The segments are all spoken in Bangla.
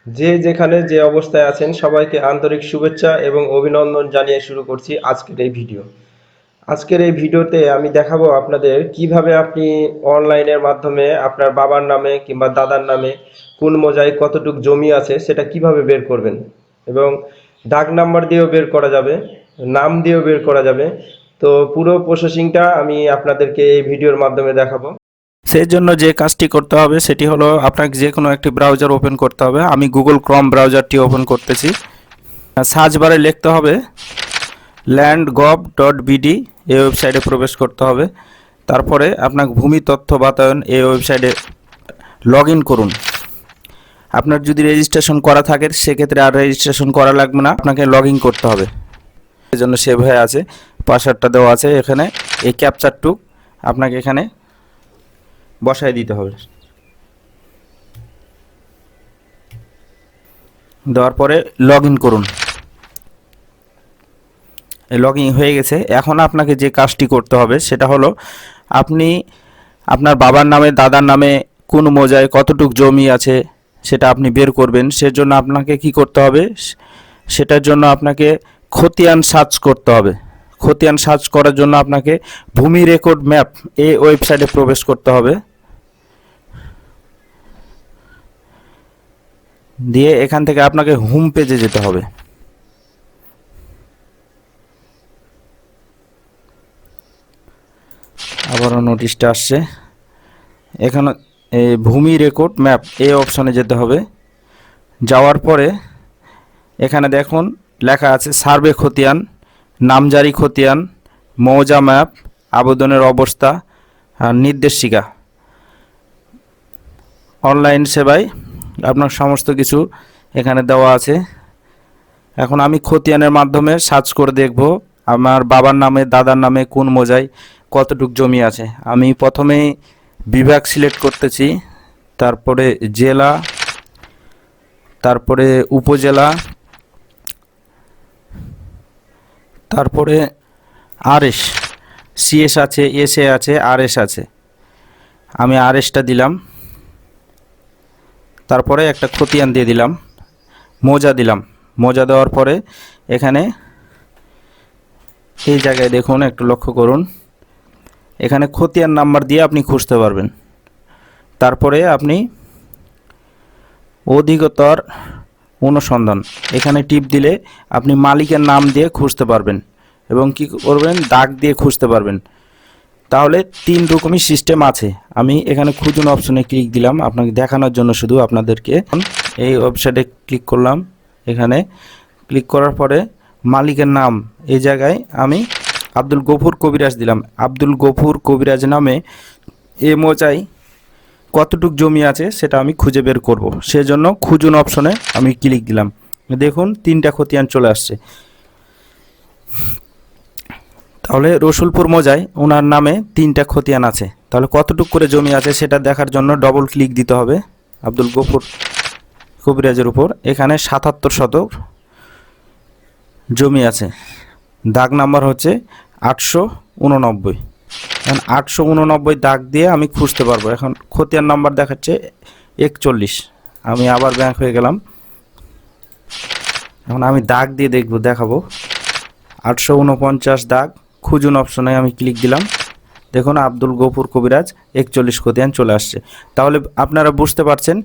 যে যেখানে যে অবস্থায় আছেন সবাইকে আন্তরিক শুভেচ্ছা এবং অভিনন্দন জানিয়ে শুরু করছি আজকের এই ভিডিও। আজকের এই ভিডিওতে আমি দেখাবো আপনাদের কিভাবে আপনি অনলাইনের মাধ্যমে আপনার বাবার নামে কিংবা দাদার নামে কোন মোজায় কতটুক জমি আছে সেটা কিভাবে বের করবেন, এবং ডাক নাম্বার দিয়েও বের করা যাবে, নাম দিয়েও বের করা যাবে। তো পুরো প্রসেসিংটা আমি আপনাদেরকে এই ভিডিওর মাধ্যমে দেখাবো। সেই জন্য যে কাজটি করতে হবে সেটি হলো আপনাকে যে কোনো একটি ব্রাউজার ওপেন করতে হবে। আমি গুগল ক্রোম ব্রাউজারটি ওপেন করতেছি। সার্চ বারে লিখতে হবে landgov.bd, এই ওয়েবসাইটে প্রবেশ করতে হবে। তারপরে আপনাকে ভূমি তথ্য বাতায়ন এই ওয়েবসাইটে লগ ইন করুন। আপনার যদি রেজিস্ট্রেশন করা থাকে সেক্ষেত্রে আর রেজিস্ট্রেশন করা লাগবে না, আপনাকে লগ ইন করতে হবে। এই জন্য সেভ হয়ে আছে, পাসওয়ার্ডটা দেওয়া আছে এখানে। এই ক্যাপচারটুক আপনাকে এখানে বসায় দিতে হবে। দেওয়ার পরে লগ ইন করুন। লগ ইন হয়ে গেছে। এখন আপনাকে যে কাজটি করতে হবে সেটা হলো আপনি আপনার বাবার নামে দাদার নামে কোন মোজায় কতটুক জমি আছে সেটা আপনি বের করবেন। সেজন্য আপনাকে কি করতে হবে, সেটার জন্য আপনাকে খতিয়ান সার্চ করতে হবে। খতিয়ান সার্চ করার জন্য আপনাকে ভূমি রেকর্ড ম্যাপ এই ওয়েবসাইটে প্রবেশ করতে হবে। দিয়ে এখান থেকে আপনাকে হোম পেজে যেতে হবে। আবারও নোটিশটা আসছে। এখানে এই ভূমি রেকর্ড ম্যাপ এই অপশনে যেতে হবে। যাওয়ার পরে এখানে দেখুন লেখা আছে সার্ভে খতিয়ান, নামজারি খতিয়ান, মৌজা ম্যাপ, আবেদনের অবস্থা আর নির্দেশিকা। অনলাইন সেবায় আপনার সমস্ত কিছু এখানে দেওয়া আছে। এখন আমি খতিয়ানের মাধ্যমে সার্চ করে দেখব আমার বাবার নামে দাদার নামে কোন মোজায় কতটুক জমি আছে। আমি প্রথমেই বিভাগ সিলেক্ট করতেছি, তারপরে জেলা, তারপরে উপজেলা, তারপরে আরএস, সিএস আছে, এসএ আছে, আরএস আছে। আমি আরএসটা দিলাম। তারপরে একটা খতিয়ান দিয়ে দিলাম, মোজা দিলাম। মোজা দেওয়ার পরে এখানে এই জায়গায় দেখুন, একটু লক্ষ্য করুন, এখানে খতিয়ান নাম্বার দিয়ে আপনি খুঁজতে পারবেন। তারপরে আপনি অধিকতর অনুসন্ধান এখানে টিপ দিলে আপনি মালিকের নাম দিয়ে খুঁজতে পারবেন এবং কি করবেন, দাগ দিয়ে খুঁজতে পারবেন। তাহলে তিন রকমই সিস্টেম আছে। আমি এখানে খুঁজুন অপশনে ক্লিক দিলাম আপনাকে দেখানোর জন্য, শুধু আপনাদেরকে। এই ওয়েবসাইটে ক্লিক করলাম। এখানে ক্লিক করার পরে মালিকের নাম এই জায়গায় আমি আব্দুল গফুর কবিরাজ দিলাম। আব্দুল গফুর কবিরাজ নামে এ মোজায় কতটুক জমি আছে সেটা আমি খুঁজে বের করব। সেজন্য খুঁজুন অপশনে আমি ক্লিক দিলাম। দেখুন তিনটা খতিয়ান চলে আসছে। তাহলে রসুলপুর মোজায় ওনার নামে তিনটা খতিয়ান আছে। তাহলে কতটুক করে জমি আছে সেটা দেখার জন্য ডবল ক্লিক দিতে হবে আব্দুল গফুর কবিরাজের উপর। এখানে ৭৭ শতক জমি আছে। দাগ নাম্বার হচ্ছে ৮৮৯। এখন ৮৮৯ দাগ দিয়ে আমি খুঁজতে পারবো। এখন খতিয়ান নাম্বার দেখাচ্ছে ৪১। আমি আবার ব্যাংক হয়ে গেলাম। এখন আমি দাগ দিয়ে দেখাবো ৮৪৯ দাগ। খুঁজুন অপশনে আমি ক্লিক দিলাম। দেখুন আব্দুল গফুর কবিরাজ ৪১ খতিয়ান চলে আসছে। তাহলে আপনারা বুঝতে পারছেন,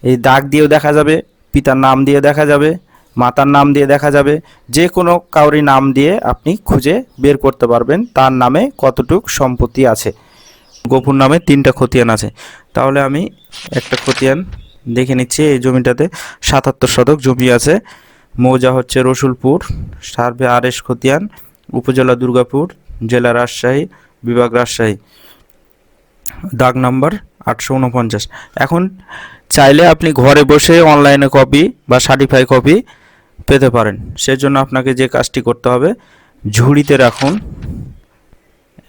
এই দাগ দিয়েও দেখা যাবে, পিতার নাম দিয়ে দেখা যাবে, মাতার নাম দিয়ে দেখা যাবে, যে কোনো কাউরি নাম দিয়ে আপনি খুঁজে বের করতে পারবেন তার নামে কতটুক সম্পত্তি আছে। গফুর নামে তিনটা খতিয়ান আছে। তাহলে আমি একটা খতিয়ান দেখে নিচ্ছি। এই জমিটাতে ৭৭ শতক জমি আছে। মৌজা হচ্ছে রসুলপুর, সার্ভে আরএস খতিয়ান, উপজেলা দুর্গাপুর, জেলা রাজশাহী, বিভাগ রাজশাহী, দাগ নাম্বার ৮৪৯। এখন চাইলে আপনি ঘরে বসে অনলাইনে কপি বা সার্টিফাই কপি পেতে পারেন। সেজন্য আপনাকে যে কাজটি করতে হবে, ঝুড়িতে রাখুন।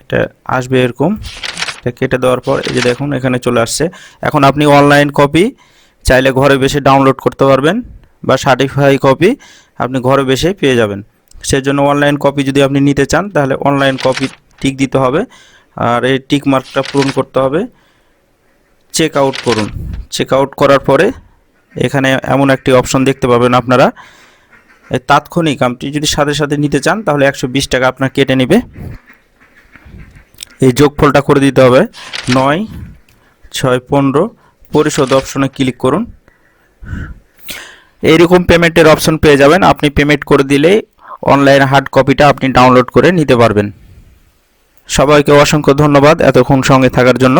এটা আসবে এরকম, এটা কেটে দেওয়ার পর এই যে দেখুন এখানে চলে আসছে। এখন আপনি অনলাইন কপি চাইলে ঘরে বসে ডাউনলোড করতে পারবেন বা সার্টিফাই কপি আপনি ঘরে বসে পেয়ে যাবেন। সেজন্য অনলাইন কপি যদি আপনি নিতে চান তাহলে অনলাইন কপি টিক দিতে হবে, আর এই টিক মার্কটা পূরণ করতে হবে। চেক আউট করুন। চেক আউট করার পরে এখানে এমন একটি অপশন দেখতে পাবেন আপনারা, এই তাৎক্ষণিক আপনি যদি সাথে সাথে নিতে চান তাহলে 120 টাকা আপনার কেটে নেবে। এই যোগফলটা করে দিতে হবে 9 6 15, পরিশোধ অপশনে ক্লিক করুন। এইরকম পেমেন্টের অপশন পেয়ে যাবেন, আপনি পেমেন্ট করে দিলেই অনলাইন হার্ড কপিটা আপনি ডাউনলোড করে নিতে পারবেন। সবাইকে অসংখ্য ধন্যবাদ এতক্ষণ সঙ্গে থাকার জন্য।